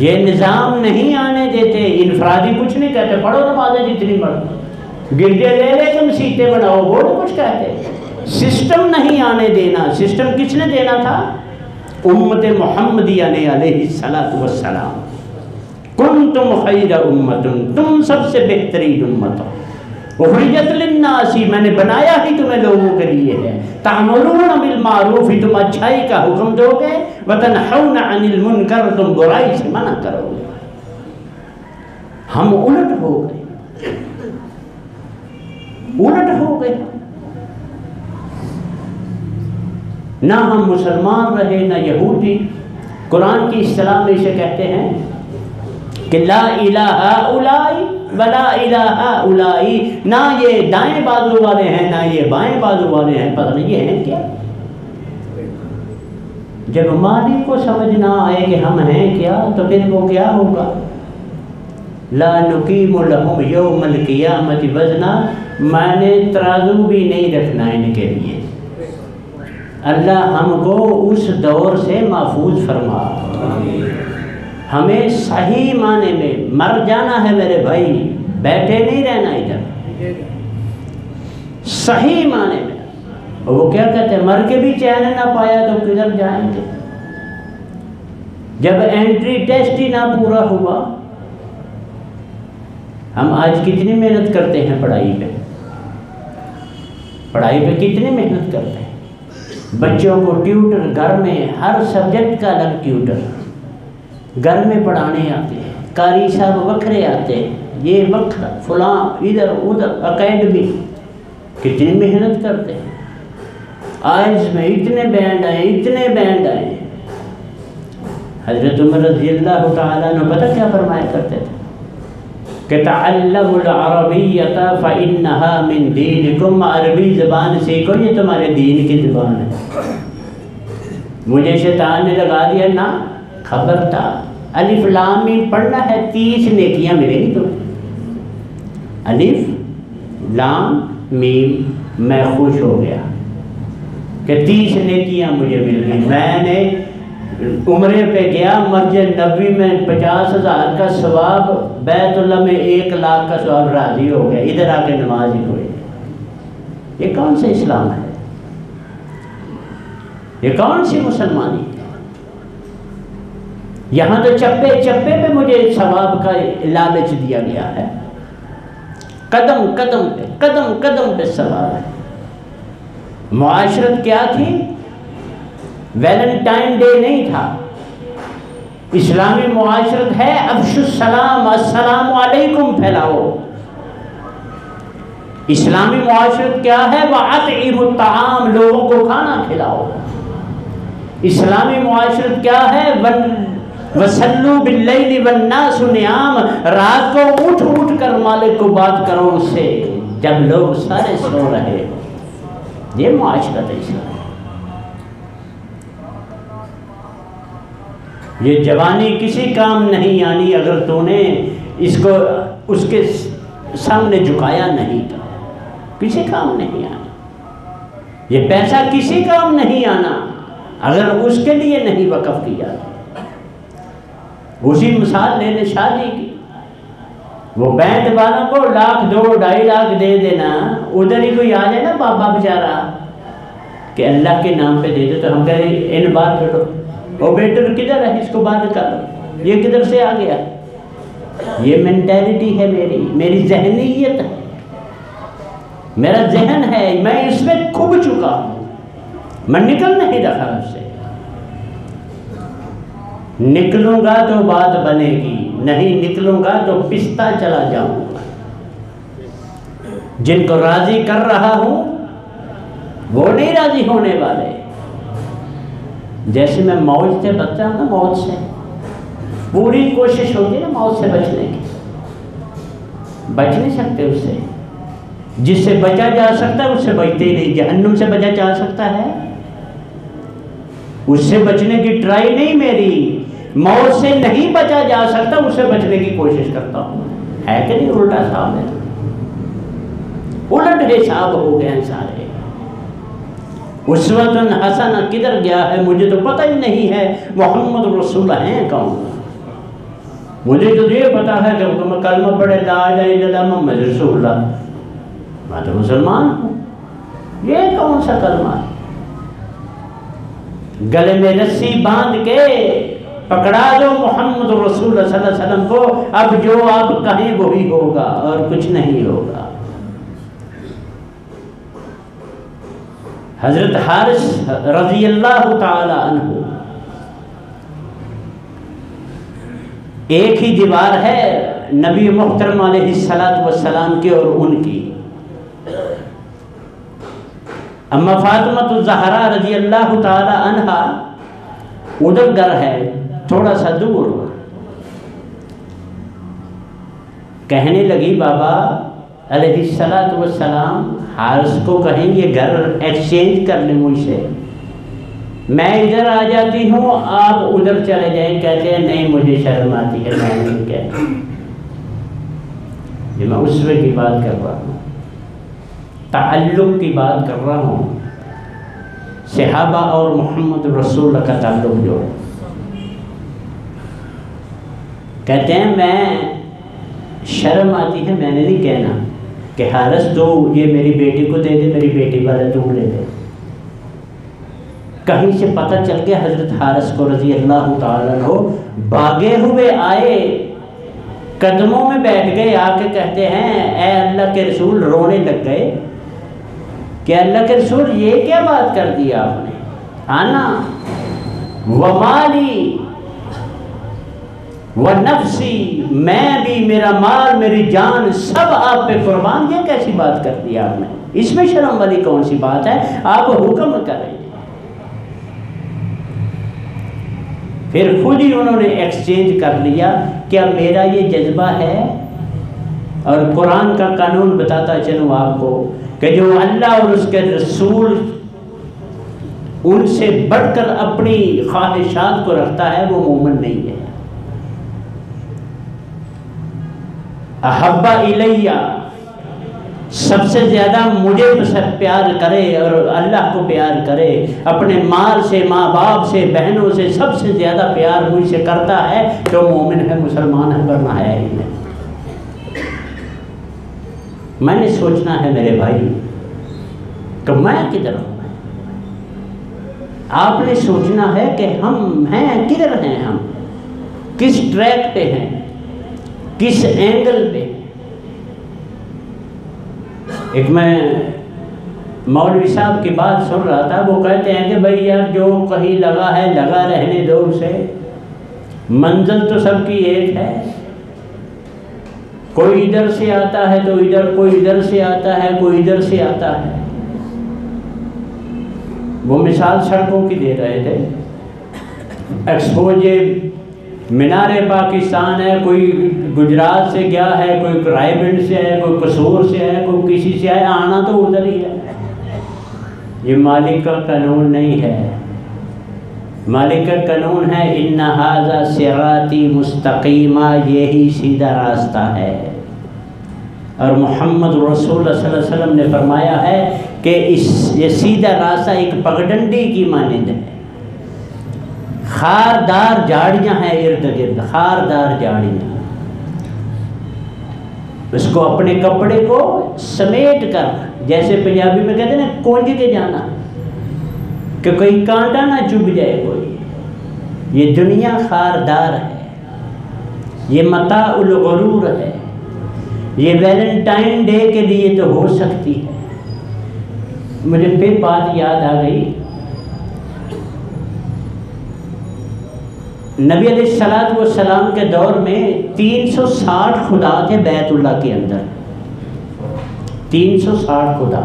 یہ نظام نہیں آنے دیتے۔ انفرادی کچھ نہیں کہتے، پڑھو نمازیں جتنی پڑھو، گرجے لے لے تم سیٹیں بناؤ، وہ نہیں کچھ کہتے۔ سسٹم نہیں آنے دینا۔ سسٹم کس نے دینا تھا؟ امت محمدیہ نے علیہ السلام۔ کنتم خیر امت، تم سب سے بہترین امت ہو، اخرجت للناس، میں نے بنایا ہی تمہیں لوگوں کے لیے ہے، تعملون بالمعروف، تم اچھائی کا حکم دو گے، وتنہون عن المنکر، تم برائی سے منع کرو گے۔ ہم الٹ ہو گئے، الٹ ہو گئے، نہ ہم مسلمان رہے نہ یہودی۔ قرآن کی اصطلاح میں اسے کہتے ہیں کہ لا الہ اولائے ولا الہ اولائے، نہ یہ دائیں بازو والے ہیں نہ یہ بائیں بازو والے ہیں، پتہ نہیں یہ ہیں کیا۔ جب مالک کو سمجھ نہ آئے کہ ہم ہیں کیا تو پھر وہ کیا ہوگا؟ لا نقیم لہم یوم القیامت وزنا، میں نے ترازو بھی نہیں رکھنا ان کے لیے۔ اللہ ہم کو اس دور سے محفوظ فرما، ہمیں صحیح معنی میں مر جانا ہے میرے بھائی، بیٹھے نہیں رہنا ادھر، صحیح معنی میں۔ اور وہ کیا کہتے ہیں، مر کے بھی چین نہ پایا تو کدھر جائیں گے؟ جب انٹری ٹیسٹ ہی نہ پورا ہوا۔ ہم آج کتنی محنت کرتے ہیں پڑھائی پہ، پڑھائی پہ کتنی محنت کرتے ہیں، بچوں کو ٹیوٹر گھر میں، ہر سبجیکٹ کا الگ ٹیوٹر گھر میں پڑھانے آتے ہیں، قاری صاحب وکھرے آتے ہیں، یہ وکھرا فلاں ادھر ادھر، اکیڈمی کتنی محنت کرتے ہیں۔ آئلز میں اتنے بینڈ آئے، اتنے بینڈ آئے۔ حضرت عمر رضی اللہ تعالیٰ عنہ پتہ کیا فرمایا کرتے تھے کہ تعلموا العربیۃ فإنها من دینکم، عربی زبان سیکھو، یہ تمہارے دین کی زبان ہے۔ مجھے شیطان نے لگا دیا نا، خبر تھا، الف لام میم پڑھنا ہے، 30 نیکیاں ملیں گی تمہیں۔ الف لام میم، میں خوش ہو گیا کہ 30 نیکیاں مجھے مل گئی۔ میں نے عمرے پہ گیا، مسجد نبوی میں 50,000 کا ثواب، بیت اللہ میں 1 لاکھ کا ثواب، راضی ہو گیا، ادھر آ کے نماز ہی ہوئی۔ یہ کون سے اسلام ہے؟ یہ کون سی مسلمانی ہے؟ یہاں تو چپے چپے پہ مجھے ثواب کا لالچ دیا گیا ہے، قدم قدم پہ، قدم قدم پہ ثواب ہے۔ معاشرت کیا تھی؟ ویلنٹائن ڈے نہیں تھا، اسلامی معاشرت ہے افشوا السلام، السلام علیکم پھیلاؤ۔ اسلامی معاشرت کیا ہے؟ وَأَطْعِمُوا الطَّعَامَ، لوگوں کو کھانا کھلاؤ۔ اسلامی معاشرت کیا ہے؟ وَصَلُّوا بِاللَّيْلِ وَالنَّاسُ نِيَامٌ، رات کو اٹھ اٹھ کر مالک کو بات کرو اس سے جب لوگ سارے سو رہے ہو۔ یہ معاشرت ہے اسلام۔ یہ جوانی کسی کام نہیں آنی اگر تو نے اس کو اس کے سامنے جھکایا نہیں تو کسی کام نہیں آنا۔ یہ پیسہ کسی کام نہیں آنا اگر اس کے لیے نہیں وقف کیا۔ اسی مثال لے لے شادی کی، وہ بینڈ والوں کو 1 لاکھ 2 2.5 لاکھ دے دینا، ادھر ہی کوئی آ جائے نا بابا بیچارہ کہ اللہ کے نام پہ دے دے، تو ہم کہیں ان بات بیٹھو، وہ بیٹر کدھر ہے، اس کو بات کر لو، یہ کدھر سے آ گیا؟ یہ مینٹیلٹی ہے میری ذہنیت ہے، میرا ذہن ہے، میں اس میں کھب چکا ہوں، میں نکل نہیں رہا اس سے۔ نکلوں گا تو بات بنے گی، نہیں نکلوں گا تو پستا چلا جاؤں گا۔ جن کو راضی کر رہا ہوں وہ نہیں راضی ہونے والے۔ جیسے میں موج سے بچتا ہوں نا، موت سے پوری کوشش ہوتی ہے نا موت سے بچنے کی، بچ نہیں سکتے اس سے، جس سے بچا جا سکتا ہے اس سے بچتے ہی نہیں۔ جہنم سے بچا جا سکتا ہے، اس سے بچنے کی ٹرائی نہیں میری، موت سے نہیں بچا جا سکتا اس سے بچنے کی کوشش کرتا ہوں، ہے کہ نہیں؟ الٹا حساب ہے، الٹ حساب ہو گئے ہیں سارے۔ اسوۃ حسنہ کدھر گیا ہے؟ مجھے تو پتہ ہی نہیں ہے محمد رسول ہیں کون۔ مجھے تو یہ پتا ہے کہ تم کلمہ پڑھے لا الہ الا اللہ محمد رسول اللہ، میں تو مسلمان ہوں، یہ کون سا کلمہ ہے؟ گلے میں رسی باندھ کے پکڑا دو محمد رسول اللہ صلی اللہ علیہ وسلم کو، اب جو آپ کہیں وہی ہوگا اور کچھ نہیں ہوگا۔ حضرت حارث رضی اللہ تعالی عنہ، ایک ہی دیوار ہے نبی محترم علیہ السلام کی اور ان کی۔ اما فاطمہ الزہرا رضی اللہ تعالی عنہا ادھر گھر ہے تھوڑا سا دور، کہنے لگی بابا علیہ السلام حارث کو کہیں یہ گھر ایکسچینج کر لیں مجھ سے، میں ادھر آ جاتی ہوں آپ ادھر چلے جائیں۔ کہتے ہیں نہیں مجھے شرم آتی ہے، میں نہیں کہتی۔ یہ میں اسوے کی بات کر رہا ہوں، تعلق کی بات کر رہا ہوں، صحابہ اور محمد رسول اللہ کا تعلق جو ہے۔ کہتے ہیں میں شرم آتی ہے، میں نے نہیں کہنا کہ حارث تو یہ میری بیٹی کو دے دے، میری بیٹی والا تو لے دے۔ کہیں سے پتہ چل گیا حضرت حارث کو رضی اللہ تعالیٰ عنہ بھاگے ہوئے آئے، قدموں میں بیٹھ گئے، آ کے کہتے ہیں اے اللہ کے رسول، رونے لگ گئے کہ اللہ کے رسول یہ کیا بات کر دی آپ نے، انا ومالی ونفسی، میں بھی، میرا مال، میری جان سب آپ پہ قربان، یہ کیسی بات کر دی آپ نے؟ اس میں شرم والی کون سی بات ہے؟ آپ حکم کریں۔ پھر خود ہی انہوں نے ایکسچینج کر لیا۔ کیا میرا یہ جذبہ ہے؟ اور قرآن کا قانون بتاتا چلوں آپ کو کہ جو اللہ اور اس کے رسول ان سے بڑھ کر اپنی خواہشات کو رکھتا ہے وہ مومن نہیں ہے۔ احب الیہ، سب سے زیادہ مجھے پیار کرے اور اللہ کو پیار کرے، اپنے مال سے، ماں باپ سے، بہنوں سے سب سے زیادہ پیار مجھ سے کرتا ہے تو مومن ہے، مسلمان ہے، ورنہ ہے ہی نہیں۔ میں نے سوچنا ہے میرے بھائی کہ میں کدھر ہوں، آپ نے سوچنا ہے کہ ہم ہیں کدھر ہیں، ہم کس ٹریک پہ ہیں، کس اینگل پہ۔ ایک میں مولوی صاحب کی بات سن رہا تھا، وہ کہتے ہیں کہ بھائی یار جو کہیں لگا ہے لگا رہنے دو اسے، منزل تو سب کی ایک ہے، کوئی ادھر سے آتا ہے تو ادھر، کوئی ادھر سے آتا ہے، کوئی ادھر سے آتا ہے۔ وہ مثال سڑکوں کی دے رہے تھے، ایکسپوز مینار پاکستان ہے، کوئی گجرات سے گیا ہے، کوئی رائے بنڈ سے ہے، کوئی قصور سے ہے، کوئی کسی سے ہے، آنا تو ادھر ہی ہے۔ یہ مالک کا قانون نہیں ہے، مالک کا قانون ہے ان ھذا صراطی مستقیمہ، یہی سیدھا راستہ ہے۔ اور محمد رسول اللہ صلی اللہ علیہ وسلم نے فرمایا ہے کہ یہ سیدھا راستہ ایک پگڈنڈی کی مانند ہے، خاردار جھاڑیاں ہیں ارد گرد، خاردار جھاڑیاں، اس کو اپنے کپڑے کو سمیٹ کر، جیسے پنجابی میں کہتے ہیں نا کونج کے جانا کہ کوئی کانٹا نہ چبھ جائے کوئی. یہ دنیا خاردار ہے، یہ متاع الغرور ہے، یہ ویلنٹائن ڈے کے لیے تو ہو سکتی ہے. مجھے پھر بات یاد آ گئی، نبی علیہ السلام کے دور میں 360 خدا تھے بیت اللہ کے اندر، 360 خدا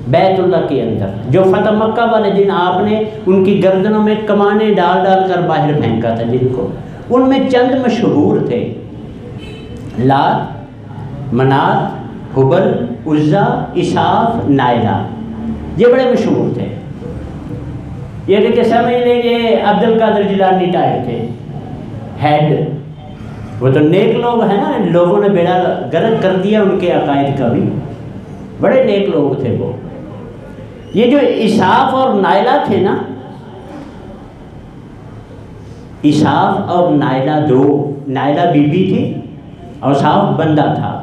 بیت اللہ کے اندر، جو فتح مکہ والے دن آپ نے ان کی گردنوں میں کمانے ڈال ڈال کر باہر پھینکا تھا جن کو. ان میں چند مشہور تھے، لات، منات، حبل، عزا، اساف، نائلہ، یہ بڑے مشہور تھے. یہ کہ سمجھ لیجیے عبد القادر جیلانی ٹائپ تھے ہیڈ. وہ تو نیک لوگ ہیں نا، لوگوں نے بیڑا غرق کر دیا ان کے عقائد کا بھی، بڑے نیک لوگ تھے وہ. یہ جو اساف اور نائلہ تھے نا، اساف اور نائلہ دو، نائلہ بی بی تھی اور اساف بندہ تھا.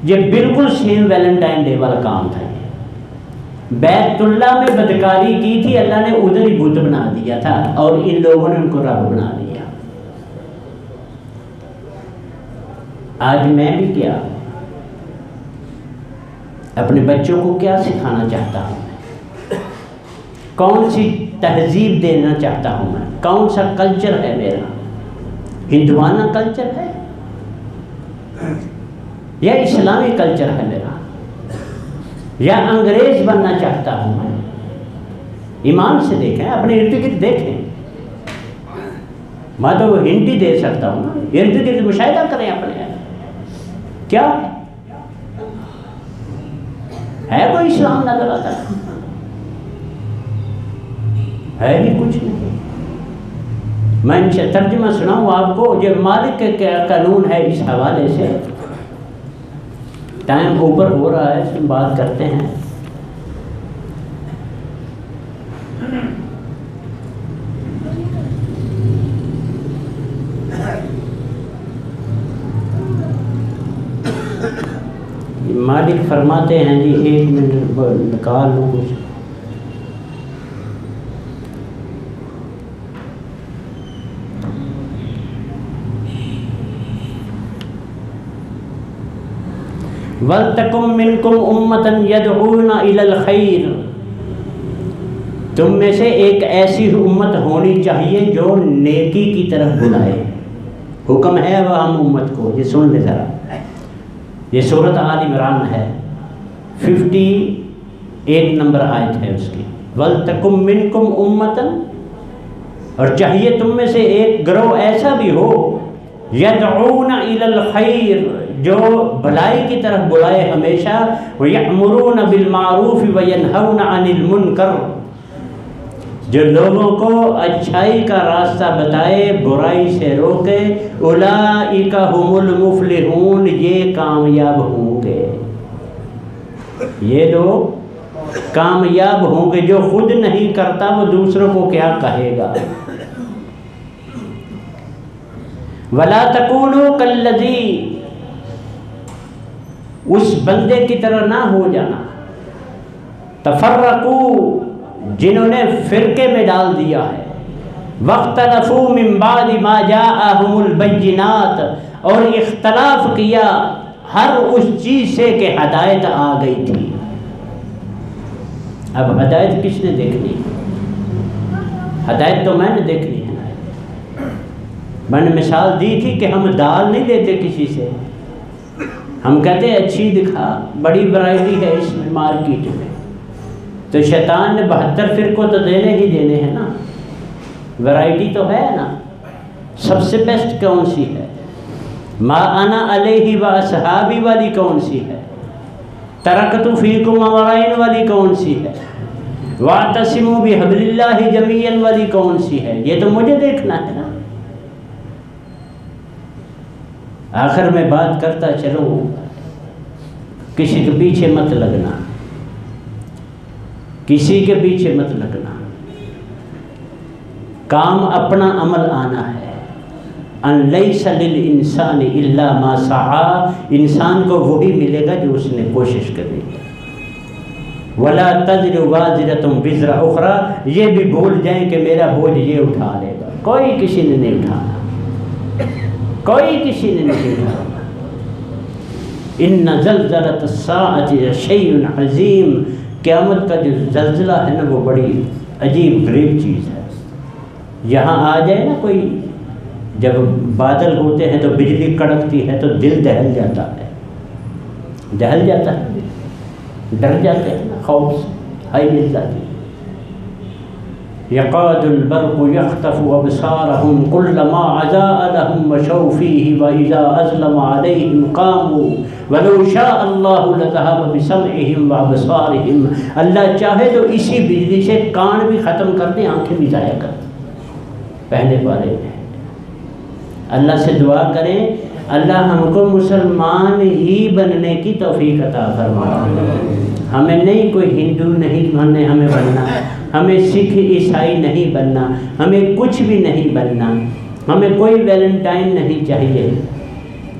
یہ بالکل سیم ویلنٹائن ڈے والا کام تھا. بیت اللہ میں بدکاری کی تھی، اللہ نے ادھر ہی بت بنا دیا تھا اور ان لوگوں نے ان کو رب بنا دیا. آج میں بھی کیا اپنے بچوں کو کیا سکھانا چاہتا ہوں، کون سی تہذیب دینا چاہتا ہوں میں، کون سا کلچر ہے میرا، ہندوانہ کلچر ہے یا اسلامی کلچر ہے میرا، یا انگریز بننا چاہتا ہوں میں. ایمان سے دیکھیں، اپنے ارد گرد دیکھیں. میں تو ہنٹ ہی دے سکتا ہوں نا، ارد گرد مشاہدہ کریں اپنے. کیا ہے کوئی اسلام نظر آتا ہے ہی کچھ نہیں. میں ان سے ترجمہ سناؤں آپ کو، یہ مالک کے قانون ہے. اس حوالے سے ٹائم اوپر ہو رہا ہے، اس میں بات کرتے ہیں. مالک فرماتے ہیں جی، 1 منٹ نکال لوں کچھ. وَلْتَكُمْ مِنْكُمْ أُمَّةً يَدْعُونَ إِلَى الْخَيْرِ، تم میں سے ایک ایسی امت ہونی چاہیے جو نیکی کی طرف بلائے. حکم ہے وہ ہم امت کو. یہ سن لے ذرا، یہ سورۃ آل عمران ہے، 58 نمبر آیت ہے اس کی. وَلْتَكُمْ مِنْكُمْ أُمَّةً، اور چاہیے تم میں سے ایک گروہ ایسا بھی ہو، يَدْعُونَ إِلَى الْخَيْرِ، جو بھلائی کی طرف بلائے ہمیشہ، وَيَأْمُرُونَ بِالْمَعْرُوفِ وَيَنْهَوْنَ عَنِ الْمُنْكَرِ، جو لوگوں کو اچھائی کا راستہ بتائے، برائی سے روکے. اولئک هم المفلحون، یہ کامیاب ہوں گے. یہ لوگ کامیاب ہوں گے. جو خود نہیں کرتا وہ دوسروں کو کیا کہے گا. وَلَا تَكُونُوا كَالَّذِي، اس بندے کی طرح نہ ہو جانا، تفرقوا، جنہوں نے فرقے میں ڈال دیا ہے، واختلفوا من بعد ما جاءهم البینات، اور اختلاف کیا ہر اس چیز سے کہ ہدایت آ گئی تھی. اب ہدایت کس نے دیکھنی؟ ہدایت تو میں نے دیکھنی ہے. میں نے مثال دی تھی کہ ہم دال نہیں لیتے کسی سے، ہم کہتے ہیں اچھی دکھا، بڑی ورائٹی ہے اس میں مارکیٹ میں. تو شیطان نے 72 فرقوں تو دینے ہی دینے ہیں نا، ورائٹی تو ہے نا. سب سے بیسٹ کون سی ہے؟ ما انا علیہ و اصحابی والی کون سی ہے؟ ترکت فیکم امرین والی کون سی ہے؟ واعتصموا بحبل اللہ جمیعا والی کون سی ہے؟ یہ تو مجھے دیکھنا ہے نا. آخر میں بات کرتا چلوں، کسی کے پیچھے مت لگنا، کسی کے پیچھے مت لگنا. کام اپنا عمل آنا ہے۔ ان لیس للانسان الا ما سعی، انسان کو وہی ملے گا جو اس نے کوشش کری۔ ولا تزر وازرۃ وزر اخری، یہ بھی بھول جائیں کہ میرا بوجھ یہ اٹھا لے گا، کوئی کسی نے نہیں اٹھانا، کوئی کسی نے نہیں اٹھانا۔ ان زلزلۃ الساعۃ شیء عظیم، قیامت کا جو زلزلہ ہے نا وہ بڑی عجیب غریب چیز ہے۔ یہاں آ جائے نا کوئی، جب بادل ہوتے ہیں تو بجلی کڑکتی ہے تو دل دہل جاتا ہے، دہل جاتا ہے، ڈر جاتے ہیں نا، خوف سے ہائی مل جاتی ہے۔ یقاد البرق یخطف ابصارهم کلما اضاء لهم مشوا فیہ واذا اظلم علیہم قاموا ولو شاء اللہ لذهب بسمعهم وابصارهم، اللہ چاہے تو اسی بجلی سے کان بھی ختم کر دے، آنکھیں بھی ضائع کر دے۔ پہلے پارے میں اللہ سے دعا کریں اللہ ہم کو مسلمان ہی بننے کی توفیق عطا فرمائے، ہمیں نہیں کوئی ہندو نہیں ہمیں بننا، ہمیں سکھ عیسائی نہیں بننا، ہمیں کچھ بھی نہیں بننا، ہمیں کوئی ویلنٹائن نہیں چاہیے۔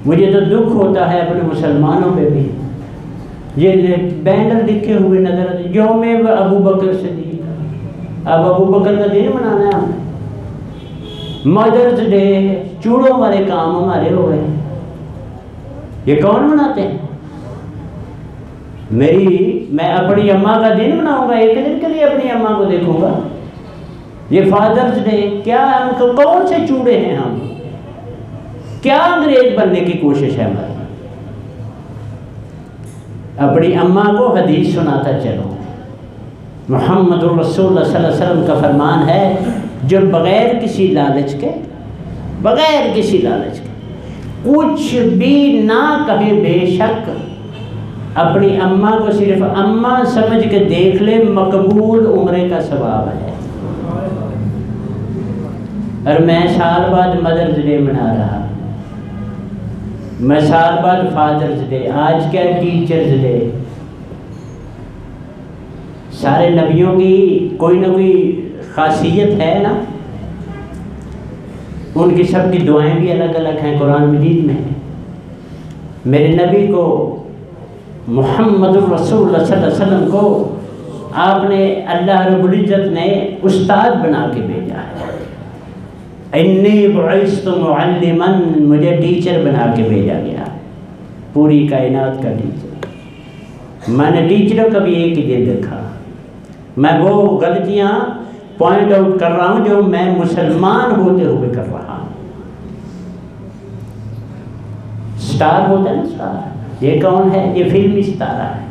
مجھے تو دکھ ہوتا ہے اپنے مسلمانوں پہ بھی، یہ بینر لکھے ہوئے نظر آتے یوم ابو بکر صدیق، اب ابو بکر کا دن منانا ہے ہمیں، مدرز ڈے، چوڑوں والے کام ہمارے ہو گئے، یہ کون مناتے ہیں؟ میں اپنی اماں کا دن مناؤں گا، ایک دن کے لیے اپنی اماں کو دیکھوں گا؟ یہ فادرز ڈے، کیا ہم کو کون سے چوڑے ہیں؟ ہم کیا انگریز بننے کی کوشش ہے ہماری؟ اپنی اماں کو حدیث سناتا چلو، محمد الرسول اللہ صلی اللہ علیہ وسلم کا فرمان ہے جو بغیر کسی لالچ کے کچھ بھی نہ کہے، بے شک اپنی اماں کو صرف اماں سمجھ کے دیکھ لے، مقبول عمرے کا ثواب ہے۔ اور میں سال بعد مدرز ڈے منا رہا، میں سال بعد فادرز ڈے، آج کیا ٹیچرز ڈے۔ سارے نبیوں کی کوئی نہ کوئی خاصیت ہے نا، ان کی سب کی دعائیں بھی الگ الگ ہیں، قرآن مجید میں ہے۔ میرے نبی کو محمد الرسول اللہ صلی اللہ علیہ وسلم کو آپ نے اللہ رب العزت نے استاد بنا کے بھیجا ہے، انی بعثت معلما، مجھے ٹیچر بنا کے بھیجا گیا، پوری کائنات کا ٹیچر۔ میں نے ٹیچروں کا بھی ایک ہی دن دیکھا، میں وہ غلطیاں پوائنٹ آؤٹ کر رہا ہوں جو میں مسلمان ہوتے ہوئے کر رہا ہوں۔ سٹار ہوتا ہے نا، سٹار، یہ کون ہے؟ یہ فلمی ستارہ ہے،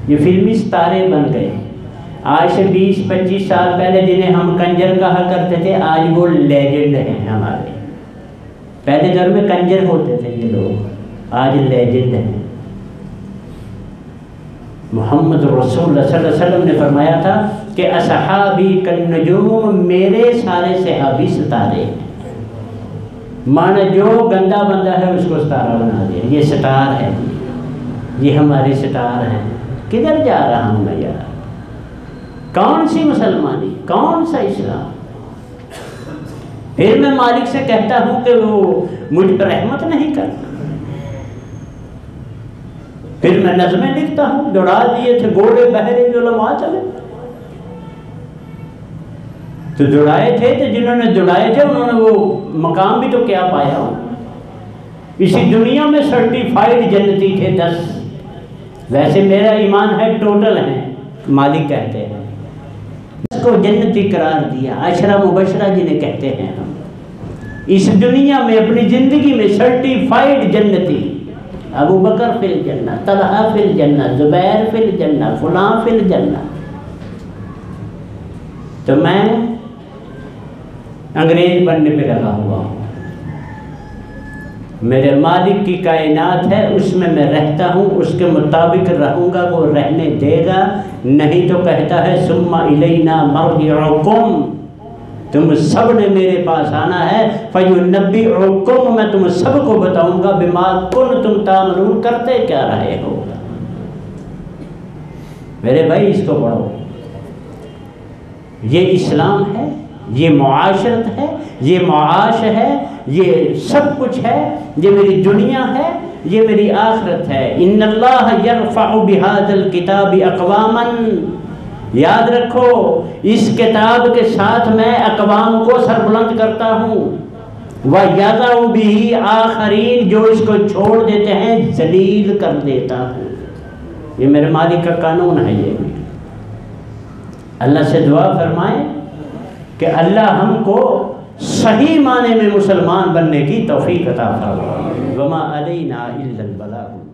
یہ فلمی ستارے بن گئے۔ آج سے 20-25 سال پہلے جنہیں ہم کنجر کہا کرتے تھے، آج وہ لیجنڈ ہیں ہمارے۔ پہلے دور میں کنجر ہوتے تھے یہ لوگ، آج لیجنڈ ہیں۔ محمد رسول اللہ صلی اللہ علیہ وسلم نے فرمایا تھا کہ اصحابی کالنجوم، میرے سارے صحابی ستارے ہیں۔ مانا جو گندا بندہ ہے اس کو ستارہ بنا دیا، یہ سٹار ہے، یہ ہمارے سٹار ہیں۔ کدھر جا رہا ہوں میں یار؟ کون سی مسلمانی، کون سا اسلام؟ پھر میں مالک سے کہتا ہوں کہ وہ مجھ پر رحمت نہیں کرتا، پھر میں نظمیں لکھتا ہوں، دوڑا دیے تھے گھوڑے بہرے جو لمحہ چلے، تو دوڑائے تھے، تو جنہوں نے دوڑائے تھے انہوں نے وہ مقام بھی تو کیا پایا ہو۔ اسی دنیا میں سرٹیفائیڈ جنتی تھے 10، ویسے میرا ایمان ہے ٹوٹل ہے، مالک کہتے ہیں، اس کو جنتی قرار دیا، عشرہ مبشرہ جنہیں کہتے ہیں ہم، اس دنیا میں اپنی زندگی میں سرٹیفائیڈ جنتی، ابو بکر فی الجنہ، طلحہ فی الجنہ، زبیر فی الجنہ، فلاں فی الجنہ۔ تو میں انگریز بننے پہ لگا ہوا ہوں، میرے مالک کی کائنات ہے، اس میں میں رہتا ہوں، اس کے مطابق رہوں گا، وہ رہنے دے گا، نہیں تو کہتا ہے ثم الینا مرجعکم، تم سب نے میرے پاس آنا ہے، فینبئکم، میں تم سب کو بتاؤں گا، بما کنتم تعملون، کرتے کیا رہے ہو۔ میرے بھائی اس کو پڑھو، یہ اسلام ہے، یہ معاشرت ہے، یہ معاش ہے، یہ سب کچھ ہے، یہ میری دنیا ہے، یہ میری آخرت ہے۔ ان اللہ یرفع بہذا الکتاب اقواما، یاد رکھو اس کتاب کے ساتھ میں اقوام کو سربلند کرتا ہوں، وَيَضَعُ بِهِ آخرین، جو اس کو چھوڑ دیتے ہیں ذلیل کر دیتا ہوں۔ یہ میرے مالک کا قانون ہے۔ یہ اللہ سے دعا فرمائیں کہ اللہ ہم کو صحیح معنی میں مسلمان بننے کی توفیق عطا فرمائے۔ وَمَا عَلَيْنَا إِلَّا الْبَلَاغُ۔